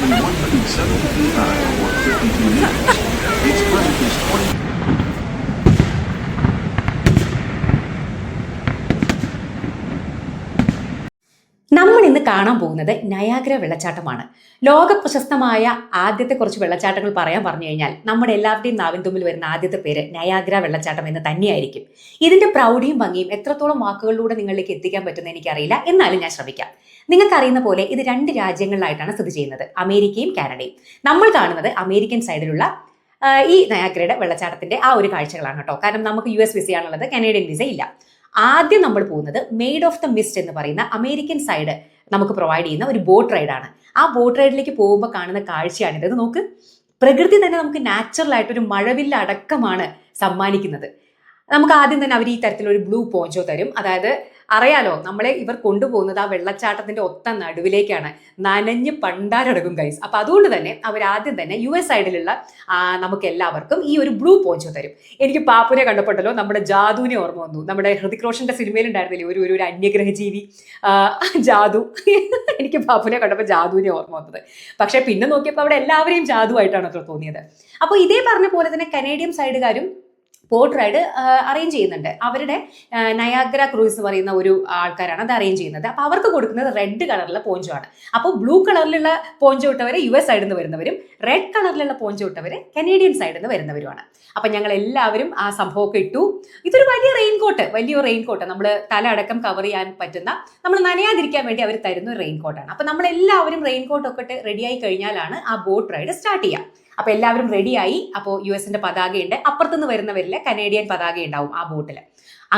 approximately 179 or 52 meters. Its breadth is 20. നമ്മൾ ഇന്ന് കാണാൻ പോകുന്നത് നയാഗ്ര വെള്ളച്ചാട്ടമാണ്. ലോക പ്രശസ്തമായ ആദ്യത്തെ കുറച്ച് വെള്ളച്ചാട്ടങ്ങൾ പറയാൻ പറഞ്ഞു കഴിഞ്ഞാൽ നമ്മുടെ എല്ലാവരുടെയും നാവിൻ തുമ്പിൽ വരുന്ന ആദ്യത്തെ പേര് നയാഗ്ര വെള്ളച്ചാട്ടം എന്ന് തന്നെയായിരിക്കും. ഇതിന്റെ പ്രൗഢിയും ഭംഗിയും എത്രത്തോളം വാക്കുകളിലൂടെ നിങ്ങളിലേക്ക് എത്തിക്കാൻ പറ്റുന്ന എനിക്കറിയില്ല, എന്നാലും ഞാൻ ശ്രമിക്കാം. നിങ്ങൾക്കറിയുന്ന പോലെ ഇത് 2 രാജ്യങ്ങളിലായിട്ടാണ് സ്ഥിതി ചെയ്യുന്നത്, അമേരിക്കയും കാനഡയും. നമ്മൾ കാണുന്നത് അമേരിക്കൻ സൈഡിലുള്ള ഈ നയാഗ്രയുടെ വെള്ളച്ചാട്ടത്തിന്റെ ആ ഒരു കാഴ്ചകളാണ് കേട്ടോ. കാരണം നമുക്ക് US വിസയാണുള്ളത്, കനേഡിയൻ വിസ ഇല്ല. ആദ്യം നമ്മൾ പോകുന്നത് മെയ്ഡ് ഓഫ് ദ മിസ്റ്റ് എന്ന് പറയുന്ന അമേരിക്കൻ സൈഡ് നമുക്ക് പ്രൊവൈഡ് ചെയ്യുന്ന ഒരു ബോട്ട് റൈഡാണ്. ആ ബോട്ട് റൈഡിലേക്ക് പോകുമ്പോൾ കാണുന്ന കാഴ്ചയാണിത്. ഇത് നോക്ക്, പ്രകൃതി തന്നെ നമുക്ക് നാച്ചുറൽ ആയിട്ട് ഒരു മഴവില്ല അടക്കമാണ് സമ്മാനിക്കുന്നത്. നമുക്ക് ആദ്യം തന്നെ അവർ ഈ തരത്തിലൊരു ബ്ലൂ പോഞ്ചോ തരും. അതായത് അറിയാലോ, നമ്മളെ ഇവർ കൊണ്ടുപോകുന്നത് ആ വെള്ളച്ചാട്ടത്തിന്റെ ഒത്ത നടുവിലേക്കാണ്. നനഞ്ഞ് പണ്ടാരടക്കും ഗൈസ്. അപ്പൊ അതുകൊണ്ട് തന്നെ അവർ ആദ്യം തന്നെ US സൈഡിലുള്ള നമുക്ക് എല്ലാവർക്കും ഈ ഒരു ബ്ലൂ പോഞ്ചോ തരും. എനിക്ക് പാപ്പുനെ കണ്ടപ്പോഴല്ലോ നമ്മുടെ ജാദുവിനെ ഓർമ്മ വന്നു. നമ്മുടെ ഹൃതിക് റോഷന്റെ സിനിമയിൽ ഉണ്ടായിരുന്നില്ലേ ഒരു അന്യഗ്രഹജീവി ജാദു. എനിക്ക് പാപ്പുനെ കണ്ടപ്പോൾ ജാദുവിനെ ഓർമ്മ വന്നത്. പക്ഷെ പിന്നെ നോക്കിയപ്പോൾ അവിടെ എല്ലാവരെയും ജാദുവായിട്ടാണ് അത്ര തോന്നിയത്. അപ്പോൾ ഇതേ പറഞ്ഞ പോലെ തന്നെ കനേഡിയൻ സൈഡുകാരും ബോട്ട് റൈഡ് അറേഞ്ച് ചെയ്യുന്നുണ്ട്. അവരുടെ നയാഗ്ര ക്രൂയിസ് എന്ന് പറയുന്ന ഒരു ആൾക്കാരാണ് അത് അറേഞ്ച് ചെയ്യുന്നത്. അപ്പോൾ അവർക്ക് കൊടുക്കുന്നത് റെഡ് കളറിലുള്ള പോഞ്ചോ ആണ്. അപ്പോൾ ബ്ലൂ കളറിലുള്ള പോഞ്ചോ ഇട്ടവരെ US സൈഡിൽ നിന്ന് വരുന്നവരും, റെഡ് കളറിലുള്ള പോഞ്ചോ ഇട്ടവരെ കനേഡിയൻ സൈഡിൽ നിന്ന് വരുന്നവരുമാണ്. അപ്പം ഞങ്ങൾ എല്ലാവരും ആ സംഭവമൊക്കെ ഇട്ടു. ഇതൊരു വലിയ റെയിൻകോട്ട് നമ്മൾ തല അടക്കം കവർ ചെയ്യാൻ പറ്റുന്ന, നമ്മൾ നനയാതിരിക്കാൻ വേണ്ടി അവർ തരുന്ന ഒരു റെയിൻകോട്ടാണ്. അപ്പം നമ്മളെല്ലാവരും റെയിൻകോട്ടൊക്കെ ഇട്ട് റെഡിയായി കഴിഞ്ഞാലാണ് ആ ബോട്ട് റൈഡ് സ്റ്റാർട്ട് ചെയ്യുക. അപ്പൊ എല്ലാവരും റെഡിയായി. അപ്പോൾ US പതാകയുണ്ട്, അപ്പുറത്തുനിന്ന് വരുന്നവരിലെ കനേഡിയൻ പതാക ഉണ്ടാവും ആ ബോട്ടിൽ.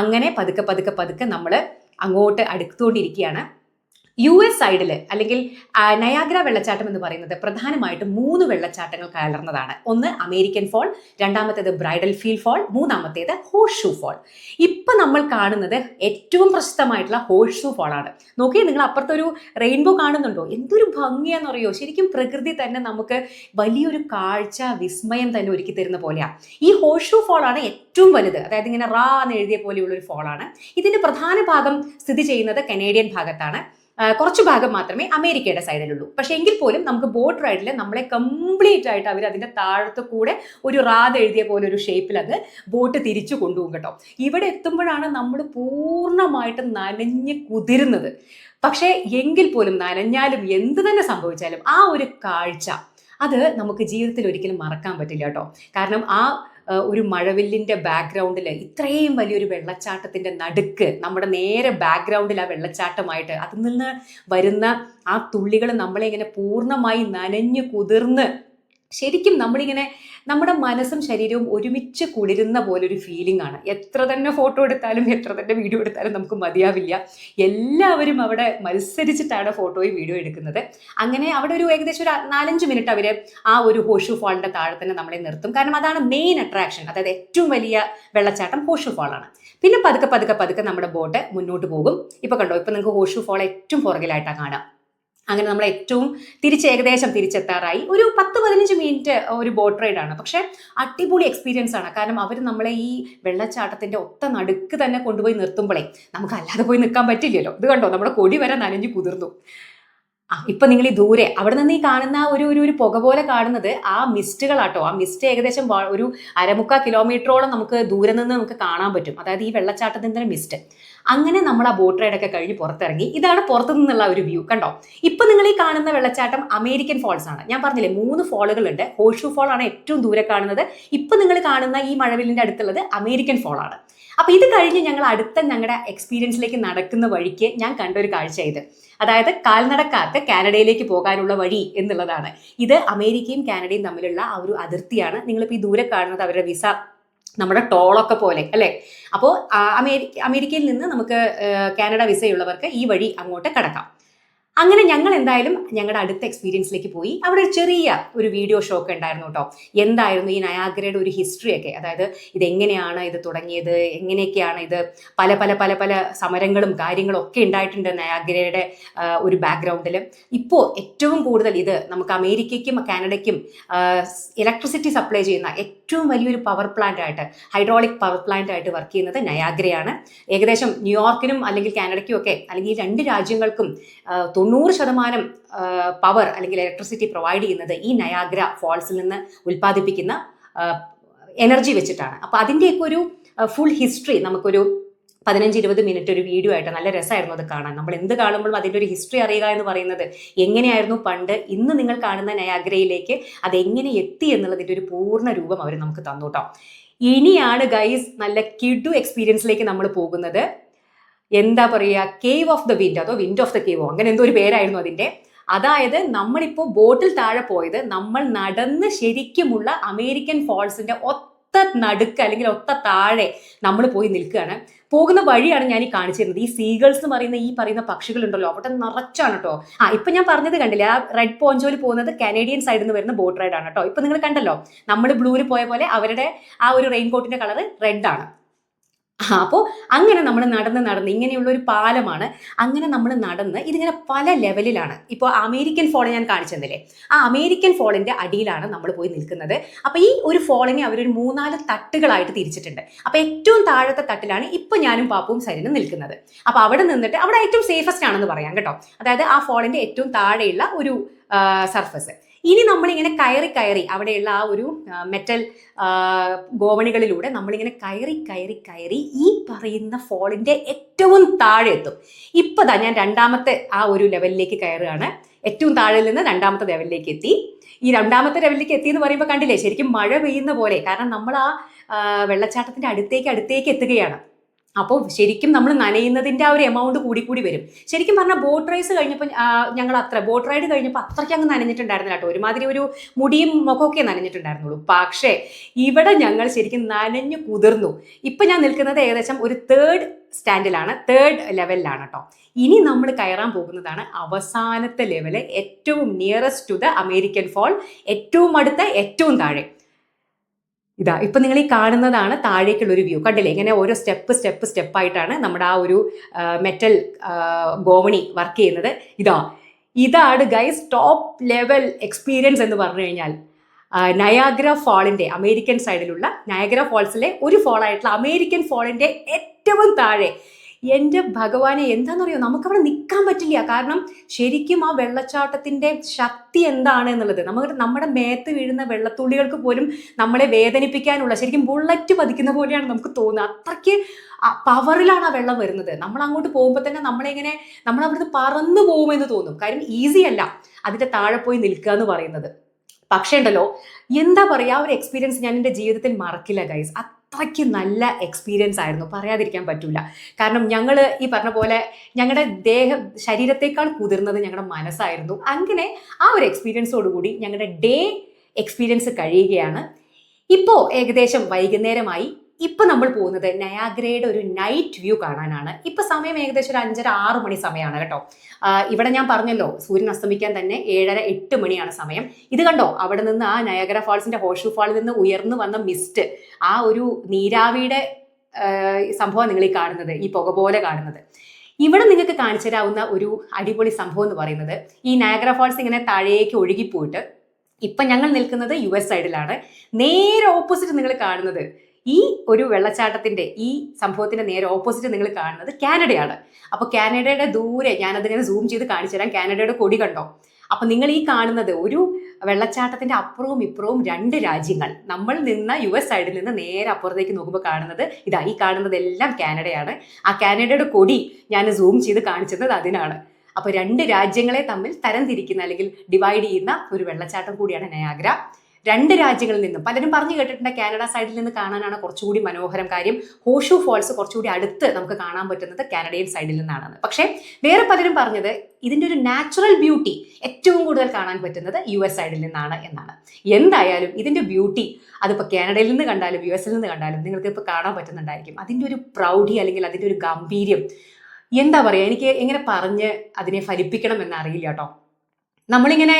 അങ്ങനെ പതുക്കെ നമ്മൾ അങ്ങോട്ട് അടുത്തുകൊണ്ടിരിക്കുകയാണ്. US സൈഡിൽ അല്ലെങ്കിൽ നയാഗ്ര വെള്ളച്ചാട്ടം എന്ന് പറയുന്നത് പ്രധാനമായിട്ടും 3 വെള്ളച്ചാട്ടങ്ങൾ കലർന്നതാണ്. ഒന്ന് അമേരിക്കൻ ഫോൾ, രണ്ടാമത്തേത് ബ്രൈഡൽ ഫീൽ ഫോൾ, മൂന്നാമത്തേത് ഹോഴ്സ്ഷൂ ഫോൾ. ഇപ്പൊ നമ്മൾ കാണുന്നത് ഏറ്റവും പ്രശസ്തമായിട്ടുള്ള ഹോഴ്സ്ഷൂ ഫോൾ ആണ്. നോക്കിയേ, നിങ്ങൾ അപ്പുറത്തൊരു റെയിൻബോ കാണുന്നുണ്ടോ? എന്തൊരു ഭംഗിയാന്ന് അറിയോ. ശരിക്കും പ്രകൃതി തന്നെ നമുക്ക് വലിയൊരു കാഴ്ച വിസ്മയം തന്നെ ഒരുക്കി തരുന്ന പോലെയാണ്. ഈ ഹോഴ്സ്ഷൂ ഫോൾ ആണ് ഏറ്റവും വലുത്. അതായത് ഇങ്ങനെ റാ എന്ന് എഴുതിയ പോലെയുള്ള ഒരു ഫോളാണ്. ഇതിന്റെ പ്രധാന ഭാഗം സ്ഥിതി ചെയ്യുന്നത് കനേഡിയൻ ഭാഗത്താണ്. കുറച്ച് ഭാഗം മാത്രമേ അമേരിക്കയുടെ സൈഡിലുള്ളൂ. പക്ഷെ എങ്കിൽ പോലും നമുക്ക് ബോട്ട് റൈഡിൽ നമ്മളെ കംപ്ലീറ്റ് ആയിട്ട് അവർ അതിന്റെ താഴത്ത് കൂടെ ഒരു റാദ് എഴുതിയ പോലെ ഒരു ഷേപ്പിൽ അത് ബോട്ട് തിരിച്ചു കൊണ്ടുപോകും കേട്ടോ. ഇവിടെ എത്തുമ്പോഴാണ് നമ്മൾ പൂർണ്ണമായിട്ട് നനഞ്ഞ് കുതിരുന്നത്. പക്ഷേ എങ്കിൽ പോലും നനഞ്ഞാലും എന്ത് തന്നെ സംഭവിച്ചാലും ആ ഒരു കാഴ്ച അത് നമുക്ക് ജീവിതത്തിൽ ഒരിക്കലും മറക്കാൻ പറ്റില്ല കേട്ടോ. കാരണം ആ ഒരു മഴവില്ലിന്റെ ബാക്ക്ഗ്രൗണ്ടിൽ ഇത്രയും വലിയൊരു വെള്ളച്ചാട്ടത്തിന്റെ നടുക്ക് നമ്മുടെ നേരെ ബാക്ക്ഗ്രൗണ്ടിൽ ആ വെള്ളച്ചാട്ടമായിട്ട് അതിൽ നിന്ന് വരുന്ന ആ തുള്ളികൾ നമ്മളെ ഇങ്ങനെ പൂർണ്ണമായി നനഞ്ഞു കുതിർന്ന് ശരിക്കും നമ്മളിങ്ങനെ നമ്മുടെ മനസ്സും ശരീരവും ഒരുമിച്ച് കുളിരുന്ന പോലൊരു ഫീലിംഗ് ആണ്. എത്ര തന്നെ ഫോട്ടോ എടുത്താലും എത്ര തന്നെ വീഡിയോ എടുത്താലും നമുക്ക് മതിയാവില്ല. എല്ലാവരും അവിടെ മത്സരിച്ചിട്ടാണ് ഫോട്ടോയും വീഡിയോ എടുക്കുന്നത്. അങ്ങനെ അവിടെ ഒരു ഏകദേശം ഒരു 4-5 മിനിറ്റ് അവർ ആ ഒരു ഹോഴ്സ്ഷൂ ഫാളിന്റെ താഴെ തന്നെ നമ്മളെ നിർത്തും. കാരണം അതാണ് മെയിൻ അട്രാക്ഷൻ. അതായത് ഏറ്റവും വലിയ വെള്ളച്ചാട്ടം ഹോഴ്സ്ഷൂ ഫാളാണ്. പിന്നെ പതുക്കെ നമ്മുടെ ബോട്ട് മുന്നോട്ട് പോകും. ഇപ്പൊ കണ്ടോ, ഇപ്പൊ നിങ്ങൾക്ക് ഹോഴ്സ്ഷൂ ഫാൾ ഏറ്റവും പുറകിലായിട്ടാണ് കാണാം. അങ്ങനെ നമ്മൾ ഏറ്റവും ഏകദേശം തിരിച്ചെത്താറായി. ഒരു 10-15 മിനിറ്റ് ഒരു ബോട്ട് റൈഡാണ്. പക്ഷെ അടിപൊളി എക്സ്പീരിയൻസ് ആണ്. കാരണം അവർ നമ്മളെ ഈ വെള്ളച്ചാട്ടത്തിന്റെ ഒത്ത നടുക്ക് തന്നെ കൊണ്ടുപോയി നിർത്തുമ്പോഴേ നമുക്ക് അല്ലാതെ പോയി നിൽക്കാൻ പറ്റില്ലല്ലോ. ഇത് കണ്ടോ, നമ്മുടെ കൊടി വരെ നനഞ്ഞു കുതിർന്നു. ഇപ്പൊ നിങ്ങൾ ഈ ദൂരെ അവിടെ നിന്ന് ഈ കാണുന്ന ഒരു പുക പോലെ കാണുന്നത് ആ മിസ്റ്റുകളാട്ടോ. ആ മിസ്റ്റ് ഏകദേശം ഒരു 1/4 കിലോമീറ്ററോളം നമുക്ക് ദൂരെ നിന്ന് നമുക്ക് കാണാൻ പറ്റും. അതായത് ഈ വെള്ളച്ചാട്ടത്തിന്റെ മിസ്റ്റ്. അങ്ങനെ നമ്മൾ ആ ബോട്ട് റൈഡൊക്കെ കഴിഞ്ഞ് പുറത്തിറങ്ങി. ഇതാണ് പുറത്തു നിന്നുള്ള ഒരു വ്യൂ. കണ്ടോ, ഇപ്പൊ നിങ്ങൾ ഈ കാണുന്ന വെള്ളച്ചാട്ടം അമേരിക്കൻ ഫോൾസ് ആണ്. ഞാൻ പറഞ്ഞില്ലേ 3 ഫോളുകളുണ്ട്. ഹോഴ്സ്ഷൂ ഫോൾ ആണ് ഏറ്റവും ദൂരെ കാണുന്നത്. ഇപ്പൊ നിങ്ങൾ കാണുന്ന ഈ മഴവില്ലിന്റെ അടുത്തുള്ളത് അമേരിക്കൻ ഫോൾ ആണ്. അപ്പൊ ഇത് കഴിഞ്ഞ് ഞങ്ങൾ ഞങ്ങളുടെ എക്സ്പീരിയൻസിലേക്ക് നടക്കുന്ന വഴിക്ക് ഞാൻ കണ്ട ഒരു കാഴ്ച ഇത്. അതായത് കാൽനടക്കാർക്ക് കാനഡയിലേക്ക് പോകാനുള്ള വഴി എന്നുള്ളതാണ്. ഇത് അമേരിക്കയും കാനഡയും തമ്മിലുള്ള ആ ഒരു അതിർത്തിയാണ്. നിങ്ങളിപ്പോൾ ഈ ദൂരെ കാണുന്നത് അവരുടെ വിസ, നമ്മുടെ ടോളൊക്കെ പോലെ അല്ലേ. അപ്പോൾ അമേരിക്കയിൽ നിന്ന് നമുക്ക് കാനഡ വിസയുള്ളവർക്ക് ഈ വഴി അങ്ങോട്ട് കടക്കാം. അങ്ങനെ ഞങ്ങൾ എന്തായാലും ഞങ്ങളുടെ അടുത്ത എക്സ്പീരിയൻസിലേക്ക് പോയി. അവിടെ ഒരു ചെറിയ ഒരു വീഡിയോ ഷോ ഒക്കെ ഉണ്ടായിരുന്നു കേട്ടോ. എന്തായിരുന്നു ഈ നയാഗ്രയുടെ ഒരു ഹിസ്റ്ററി ഒക്കെ, അതായത് ഇതെങ്ങനെയാണ് ഇത് തുടങ്ങിയത്, എങ്ങനെയൊക്കെയാണ് ഇത് പല പല പല പല സമരങ്ങളും കാര്യങ്ങളും ഒക്കെ ഉണ്ടായിട്ടുണ്ട് നയാഗ്രയുടെ ഒരു ബാക്ക്ഗ്രൗണ്ടിൽ. ഇപ്പോൾ ഏറ്റവും കൂടുതൽ ഇത് നമുക്ക് അമേരിക്കയ്ക്കും കാനഡയ്ക്കും ഇലക്ട്രിസിറ്റി സപ്ലൈ ചെയ്യുന്ന ഏറ്റവും വലിയൊരു പവർ പ്ലാന്റ് ആയിട്ട്, ഹൈഡ്രോളിക് പവർ പ്ലാന്റ് ആയിട്ട് വർക്ക് ചെയ്യുന്നത് നയാഗ്രയാണ്. ഏകദേശം ന്യൂയോർക്കിനും അല്ലെങ്കിൽ കാനഡയ്ക്കും ഒക്കെ അല്ലെങ്കിൽ ഈ 2 രാജ്യങ്ങൾക്കും 90% പവർ അല്ലെങ്കിൽ ഇലക്ട്രിസിറ്റി പ്രൊവൈഡ് ചെയ്യുന്നത് ഈ നയാഗ്ര ഫോൾസിൽ നിന്ന് ഉൽപ്പാദിപ്പിക്കുന്ന എനർജി വെച്ചിട്ടാണ്. അപ്പോൾ അതിൻ്റെയൊക്കെ ഒരു ഫുൾ ഹിസ്റ്ററി നമുക്കൊരു 15-20 മിനിറ്റ് ഒരു വീഡിയോ ആയിട്ട് നല്ല രസമായിരുന്നു അത് കാണാൻ. നമ്മൾ എന്ത് കാണുമ്പോഴും അതിൻ്റെ ഒരു ഹിസ്റ്ററി അറിയുക എന്ന് പറയുന്നത് എങ്ങനെയായിരുന്നു പണ്ട്, ഇന്ന് നിങ്ങൾ കാണുന്ന നയാഗ്രയിലേക്ക് അതെങ്ങനെ എത്തി എന്നുള്ളതിൻ്റെ ഒരു പൂർണ്ണ രൂപം അവർ നമുക്ക് തന്നു കേട്ടോ. ഇനിയാണ് ഗൈസ് നല്ല കിഡു എക്സ്പീരിയൻസിലേക്ക് നമ്മൾ പോകുന്നത്. എന്താ പറയുക, കേവ് ഓഫ് ദ വിൻഡ്, അതോ വിൻഡ് ഓഫ് ദ കേവോ അങ്ങനെ എന്തോ ഒരു പേരായിരുന്നു അതിൻ്റെ. അതായത് നമ്മളിപ്പോൾ ബോട്ടിൽ താഴെ പോയത് നമ്മൾ നടന്ന് ശരിക്കുമുള്ള അമേരിക്കൻ ഫോൾസിന്റെ ഒത്ത നടുക്ക് അല്ലെങ്കിൽ ഒത്ത താഴെ നമ്മൾ പോയി നിൽക്കുകയാണ്. പോകുന്ന വഴിയാണ് ഞാൻ ഈ കാണിച്ചിരുന്നത്. ഈ സീഗൾസ് എന്ന് പറയുന്ന ഈ പറയുന്ന പക്ഷികളുണ്ടല്ലോ, അവിടെ നിറച്ചാണ് കേട്ടോ. ഇപ്പൊ ഞാൻ പറഞ്ഞത് കണ്ടില്ലേ, ആ റെഡ് പോഞ്ചോയിൽ പോകുന്നത് കനേഡിയൻ സൈഡിൽ നിന്ന് വരുന്ന ബോട്ട് റൈഡ് ആണ് കേട്ടോ. ഇപ്പൊ നിങ്ങൾ കണ്ടല്ലോ, നമ്മൾ ബ്ലൂവിൽ പോയ പോലെ അവരുടെ ആ ഒരു റെയിൻകോട്ടിന്റെ കളർ റെഡ് ആണ്. അപ്പോൾ അങ്ങനെ നമ്മൾ നടന്ന് ഇങ്ങനെയുള്ള ഒരു പാലമാണ്. അങ്ങനെ നമ്മൾ നടന്ന് ഇതിങ്ങനെ പല ലെവലിലാണ്. ഇപ്പോൾ അമേരിക്കൻ ഫോൾ ഞാൻ കാണിച്ചെന്നില്ലേ, ആ അമേരിക്കൻ ഫോളിന്റെ അടിയിലാണ് നമ്മൾ പോയി നിൽക്കുന്നത്. അപ്പോൾ ഈ ഒരു ഫോളിനെ അവരൊരു 3-4 തട്ടുകളായിട്ട് തിരിച്ചിട്ടുണ്ട്. അപ്പോൾ ഏറ്റവും താഴത്തെ തട്ടിലാണ് ഇപ്പൊ ഞാനും പാപ്പും സരിനും നിൽക്കുന്നത്. അപ്പോൾ അവിടെ നിന്നിട്ട് അവിടെ ഏറ്റവും സേഫസ്റ്റ് ആണെന്ന് പറയാം കേട്ടോ. അതായത് ആ ഫോളിന്റെ ഏറ്റവും താഴെയുള്ള ഒരു സർഫസ്. ഇനി നമ്മളിങ്ങനെ കയറി അവിടെയുള്ള ആ ഒരു മെറ്റൽ ഗോവണികളിലൂടെ നമ്മളിങ്ങനെ കയറി ഈ പറയുന്ന ഫോളിന്റെ ഏറ്റവും താഴെ എത്തും. ഇപ്പതാ ഞാൻ 2ാമത്തെ ആ ഒരു ലെവലിലേക്ക് കയറുകയാണ്. ഏറ്റവും താഴെ നിന്ന് 2ാമത്തെ ലെവലിലേക്ക് എത്തി. ഈ 2ാമത്തെ ലെവലിലേക്ക് എത്തി എന്ന് പറയുമ്പോൾ കണ്ടില്ലേ, ശരിക്കും മഴ പെയ്യുന്ന പോലെ. കാരണം നമ്മൾ ആ വെള്ളച്ചാട്ടത്തിന്റെ അടുത്തേക്ക് എത്തുകയാണ്. അപ്പോൾ ശരിക്കും നമ്മൾ നനയുന്നതിൻ്റെ ആ ഒരു എമൗണ്ട് കൂടി വരും. ശരിക്കും പറഞ്ഞാൽ ബോട്ട് റൈഡ് കഴിഞ്ഞപ്പോൾ അത്രയ്ക്ക് അങ്ങ് നനഞ്ഞിട്ടുണ്ടായിരുന്നില്ല കേട്ടോ. ഒരുമാതിരി ഒരു മുടിയും മുഖമൊക്കെ നനഞ്ഞിട്ടുണ്ടായിരുന്നുള്ളൂ. പക്ഷേ ഇവിടെ ഞങ്ങൾ ശരിക്കും നനഞ്ഞു കുതിർന്നു. ഇപ്പം ഞാൻ നിൽക്കുന്നത് ഏകദേശം ഒരു 3rd സ്റ്റാൻഡിലാണ്, 3rd ലെവലിലാണ് കേട്ടോ. ഇനി നമ്മൾ കയറാൻ പോകുന്നതാണ് അവസാനത്തെ ലെവല്, ഏറ്റവും nearest to the American fall, ഏറ്റവും അടുത്ത ഏറ്റവും താഴെ. ഇതാ ഇപ്പൊ നിങ്ങൾ ഈ കാണുന്നതാണ് താഴേക്കുള്ള ഒരു വ്യൂ. കണ്ടില്ലേ, ഇങ്ങനെ ഓരോ സ്റ്റെപ്പായിട്ടാണ് നമ്മുടെ ആ ഒരു മെറ്റൽ ഗോവണി വർക്ക് ചെയ്യുന്നത്. ഇതാണ് ഗൈസ് ടോപ്പ് ലെവൽ എക്സ്പീരിയൻസ് എന്ന് പറഞ്ഞു കഴിഞ്ഞാൽ. നയാഗ്ര ഫോളിന്റെ അമേരിക്കൻ സൈഡിലുള്ള നയാഗ്ര ഫോൾസിലെ ഒരു ഫോളായിട്ടുള്ള അമേരിക്കൻ ഫോളിന്റെ ഏറ്റവും താഴെ. എൻ്റെ ഭഗവാനെ, എന്താണെന്നറിയോ, നമുക്കവിടെ നിൽക്കാൻ പറ്റില്ല. കാരണം ശരിക്കും ആ വെള്ളച്ചാട്ടത്തിൻ്റെ ശക്തി എന്താണ് എന്നുള്ളത്, നമ്മുടെ മേത്ത് വീഴുന്ന വെള്ളത്തുള്ളികൾക്ക് പോലും നമ്മളെ വേദനിപ്പിക്കാനുള്ള, ശരിക്കും ബുള്ളറ്റ് പതിക്കുന്ന പോലെയാണ് നമുക്ക് തോന്നുക. അത്രയ്ക്ക് പവറിലാണ് ആ വെള്ളം വരുന്നത്. നമ്മൾ അങ്ങോട്ട് പോകുമ്പോൾ തന്നെ നമ്മൾ അവിടുന്ന് പറന്നു പോകുമെന്ന് തോന്നും. കാര്യം ഈസി അല്ല അതിൻ്റെ താഴെ പോയി നിൽക്കുക എന്ന് പറയുന്നത്. പക്ഷേ ഉണ്ടല്ലോ, എന്താ പറയുക, ആ ഒരു എക്സ്പീരിയൻസ് ഞാൻ എൻ്റെ ജീവിതത്തിൽ മറക്കില്ല ഗൈസ്. അത്രയ്ക്ക് നല്ല എക്സ്പീരിയൻസ് ആയിരുന്നു, പറയാതിരിക്കാൻ പറ്റൂല. കാരണം ഞങ്ങൾ ഈ പറഞ്ഞ പോലെ ഞങ്ങളുടെ ശരീരത്തേക്കാൾ കുതിർന്നത് ഞങ്ങളുടെ മനസ്സായിരുന്നു. അങ്ങനെ ആ ഒരു എക്സ്പീരിയൻസോടുകൂടി ഞങ്ങളുടെ ഡേ എക്സ്പീരിയൻസ് കഴിയുകയാണ്. ഇപ്പോൾ ഏകദേശം വൈകുന്നേരമായി. ഇപ്പൊ നമ്മൾ പോകുന്നത് നയാഗ്രയുടെ ഒരു നൈറ്റ് വ്യൂ കാണാനാണ്. ഇപ്പൊ സമയം ഏകദേശം ഒരു 5:30-6 മണി സമയമാണ് കേട്ടോ. ഇവിടെ ഞാൻ പറഞ്ഞല്ലോ, സൂര്യൻ അസ്തമിക്കാൻ തന്നെ 7:30-8 മണിയാണ് സമയം. ഇത് കണ്ടോ, അവിടെ നിന്ന് ആ നയാഗ്ര ഫാൾസിന്റെ ഹോഴ്ഷൂ ഫാളിൽ നിന്ന് ഉയർന്നു വന്ന മിസ്റ്റ്, ആ ഒരു നീരാവിയുടെ സംഭവം നിങ്ങൾ ഈ കാണുന്നത്, ഈ പുക പോലെ കാണുന്നത്. ഇവിടെ നിങ്ങൾക്ക് കാണിച്ചു തരാവുന്ന ഒരു അടിപൊളി സംഭവം എന്ന് പറയുന്നത്, ഈ നയാഗ്ര ഫാൾസ് ഇങ്ങനെ താഴേക്ക് ഒഴുകിപ്പോയിട്ട് ഇപ്പൊ ഞങ്ങൾ നിൽക്കുന്നത് US സൈഡിലാണ്. നേരെ ഓപ്പോസിറ്റ് നിങ്ങൾ കാണുന്നത്, ഈ ഒരു വെള്ളച്ചാട്ടത്തിന്റെ ഈ സംഭവത്തിന്റെ നേരെ ഓപ്പോസിറ്റ് നിങ്ങൾ കാണുന്നത് കാനഡയാണ്. അപ്പൊ കാനഡയുടെ ദൂരെ ഞാനതിങ്ങനെ സൂം ചെയ്ത് കാണിച്ചു തരാം. കാനഡയുടെ കൊടി കണ്ടോ? അപ്പൊ നിങ്ങൾ ഈ കാണുന്നത് ഒരു വെള്ളച്ചാട്ടത്തിന്റെ അപ്പുറവും ഇപ്പുറവും 2 രാജ്യങ്ങൾ. നമ്മൾ നിന്ന US സൈഡിൽ നിന്ന് നേരെ അപ്പുറത്തേക്ക് നോക്കുമ്പോൾ കാണുന്നത് ഈ കാണുന്നതെല്ലാം കാനഡയാണ്. ആ കാനഡയുടെ കൊടി ഞാൻ സൂം ചെയ്ത് കാണിച്ചത് അതിനാണ്. അപ്പൊ 2 രാജ്യങ്ങളെ തമ്മിൽ തരംതിരിക്കുന്ന അല്ലെങ്കിൽ ഡിവൈഡ് ചെയ്യുന്ന ഒരു വെള്ളച്ചാട്ടം കൂടിയാണ് നയാഗ്ര. 2 രാജ്യങ്ങളിൽ നിന്നും പലരും പറഞ്ഞു കേട്ടിട്ടുണ്ട് കാനഡ സൈഡിൽ നിന്ന് കാണാനാണ് കുറച്ചുകൂടി മനോഹരം. കാര്യം ഹോഴ്ഷൂ ഫാൾസ് കുറച്ചുകൂടി അടുത്ത് നമുക്ക് കാണാൻ പറ്റുന്നത് കാനഡയൻ സൈഡിൽ നിന്നാണെന്ന്. പക്ഷേ വേറെ പലരും പറഞ്ഞത് ഇതിൻ്റെ ഒരു നാച്ചുറൽ ബ്യൂട്ടി ഏറ്റവും കൂടുതൽ കാണാൻ പറ്റുന്നത് US സൈഡിൽ നിന്നാണ് എന്നാണ്. എന്തായാലും ഇതിൻ്റെ ബ്യൂട്ടി അതിപ്പോൾ കാനഡയിൽ നിന്ന് കണ്ടാലും US നിന്ന് കണ്ടാലും നിങ്ങൾക്ക് ഇപ്പോൾ കാണാൻ പറ്റുന്നുണ്ടായിരിക്കും. അതിൻ്റെ ഒരു പ്രൗഢി അല്ലെങ്കിൽ അതിൻ്റെ ഒരു ഗാംഭീര്യം, എന്താ പറയുക, എനിക്ക് എങ്ങനെ പറഞ്ഞ് അതിനെ ഫലിപ്പിക്കണം എന്നറിയില്ല കേട്ടോ. നമ്മളിങ്ങനെ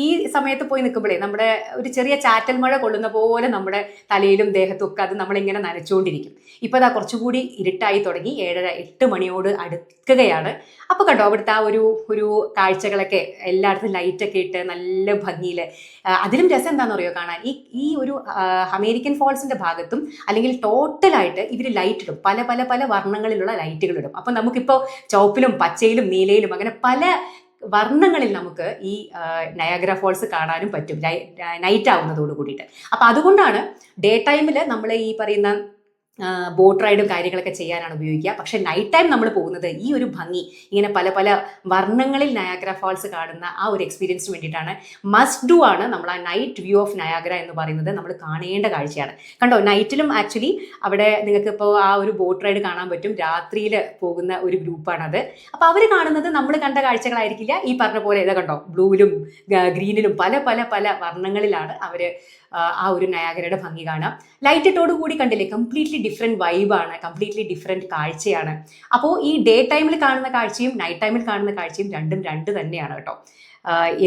ഈ സമയത്ത് പോയി നിൽക്കുമ്പോഴേ നമ്മുടെ ഒരു ചെറിയ ചാറ്റൽ മഴ കൊള്ളുന്ന പോലെ നമ്മുടെ തലയിലും ദേഹത്തും ഒക്കെ അത് നമ്മളിങ്ങനെ നനച്ചുകൊണ്ടിരിക്കും. ഇപ്പോൾ അതാ കുറച്ചുകൂടി ഇരുട്ടായി തുടങ്ങി, 7:30-8 മണിയോട് അടുക്കുകയാണ്. അപ്പോൾ കണ്ടോ അവിടുത്തെ ആ ഒരു കാഴ്ചകളൊക്കെ, എല്ലായിടത്തും ലൈറ്റൊക്കെ ഇട്ട് നല്ല ഭംഗിയിൽ. അതിലും രസം എന്താണെന്ന് അറിയോ കാണാൻ, ഈ ഒരു അമേരിക്കൻ ഫോൾസിന്റെ ഭാഗത്തും അല്ലെങ്കിൽ ടോട്ടലായിട്ട് ഇവർ ലൈറ്റ് ഇടും, പല പല പല വർണ്ണങ്ങളിലുള്ള ലൈറ്റുകൾ ഇടും. അപ്പം നമുക്കിപ്പോൾ ചുവപ്പിലും പച്ചയിലും നീലയിലും അങ്ങനെ പല വർണ്ണങ്ങളിൽ നമുക്ക് ഈ നയാഗ്ര ഫോൾസ് കാണാനും പറ്റും നൈറ്റ് ആവുന്നതോട് കൂടിയിട്ട്. അപ്പം അതുകൊണ്ടാണ് ഡേ ടൈമിൽ നമ്മൾ ഈ പറയുന്ന ബോട്ട് റൈഡും കാര്യങ്ങളൊക്കെ ചെയ്യാനാണ് ഉപയോഗിക്കുക. പക്ഷെ നൈറ്റ് ടൈം നമ്മൾ പോകുന്നത് ഈ ഒരു ഭംഗി, ഇങ്ങനെ പല പല വർണ്ണങ്ങളിൽ നയാഗ്ര ഫാൾസ് കാണുന്ന ആ ഒരു എക്സ്പീരിയൻസിന് വേണ്ടിയിട്ടാണ്. മസ്റ്റ് ഡു ആണ് നമ്മൾ ആ നൈറ്റ് വ്യൂ ഓഫ് നയാഗ്ര എന്ന് പറയുന്നത്, നമ്മൾ കാണേണ്ട കാഴ്ചയാണ്. കണ്ടോ, നൈറ്റിലും ആക്ച്വലി അവിടെ നിങ്ങൾക്ക് ഇപ്പോൾ ആ ഒരു ബോട്ട് റൈഡ് കാണാൻ പറ്റും. രാത്രിയിൽ പോകുന്ന ഒരു ഗ്രൂപ്പാണത്. അപ്പോൾ അവർ കാണുന്നത് നമ്മൾ കണ്ട കാഴ്ചകളായിരിക്കില്ല. ഈ പറഞ്ഞ പോലെ ഇതാ കണ്ടോ, ബ്ലൂവിലും ഗ്രീനിലും പല പല പല വർണ്ണങ്ങളിലാണ് അവർ ആ ഒരു നയാഗ്രയുടെ ഭംഗി കാണാം. ലൈറ്റ് ഇട്ടോട് കൂടി കണ്ടില്ലേ, കംപ്ലീറ്റ്ലി ഡിഫറെൻറ്റ് വൈബാണ്, കംപ്ലീറ്റ്ലി ഡിഫറെൻറ്റ് കാഴ്ചയാണ്. അപ്പോൾ ഈ ഡേ ടൈമിൽ കാണുന്ന കാഴ്ചയും നൈറ്റ് ടൈമിൽ കാണുന്ന കാഴ്ചയും രണ്ടും രണ്ട് തന്നെയാണ് കേട്ടോ.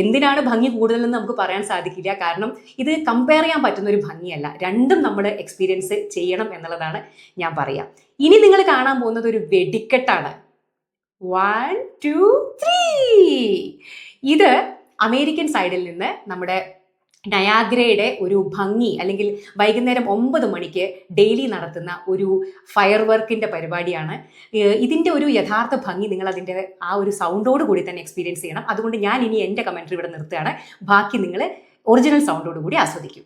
എന്തിനാണ് ഭംഗി കൂടുതലെന്ന് നമുക്ക് പറയാൻ സാധിക്കില്ല, കാരണം ഇത് കമ്പയർ ചെയ്യാൻ പറ്റുന്ന ഒരു ഭംഗിയല്ല. രണ്ടും നമ്മൾ എക്സ്പീരിയൻസ് ചെയ്യണം എന്നുള്ളതാണ് ഞാൻ പറയാം. ഇനി നിങ്ങൾ കാണാൻ പോകുന്നത് ഒരു വെടിക്കെട്ടാണ്. 1 2 3. ഇത് അമേരിക്കൻ സൈഡിൽ നിന്ന് നമ്മുടെ നയാഗ്രയുടെ ഒരു ഭംഗി, അല്ലെങ്കിൽ വൈകുന്നേരം 9 മണിക്ക് ഡെയിലി നടത്തുന്ന ഒരു ഫയർ വർക്കിൻ്റെ പരിപാടിയാണ്. ഇതിൻ്റെ ഒരു യഥാർത്ഥ ഭംഗി നിങ്ങൾ അതിൻ്റെ ആ ഒരു സൗണ്ടോട് കൂടി തന്നെ എക്സ്പീരിയൻസ് ചെയ്യണം. അതുകൊണ്ട് ഞാൻ ഇനി എൻ്റെ കമൻട്രി ഇവിടെ നിർത്തുകയാണ്. ബാക്കി നിങ്ങൾ ഒറിജിനൽ സൗണ്ടോട് കൂടി ആസ്വദിക്കും.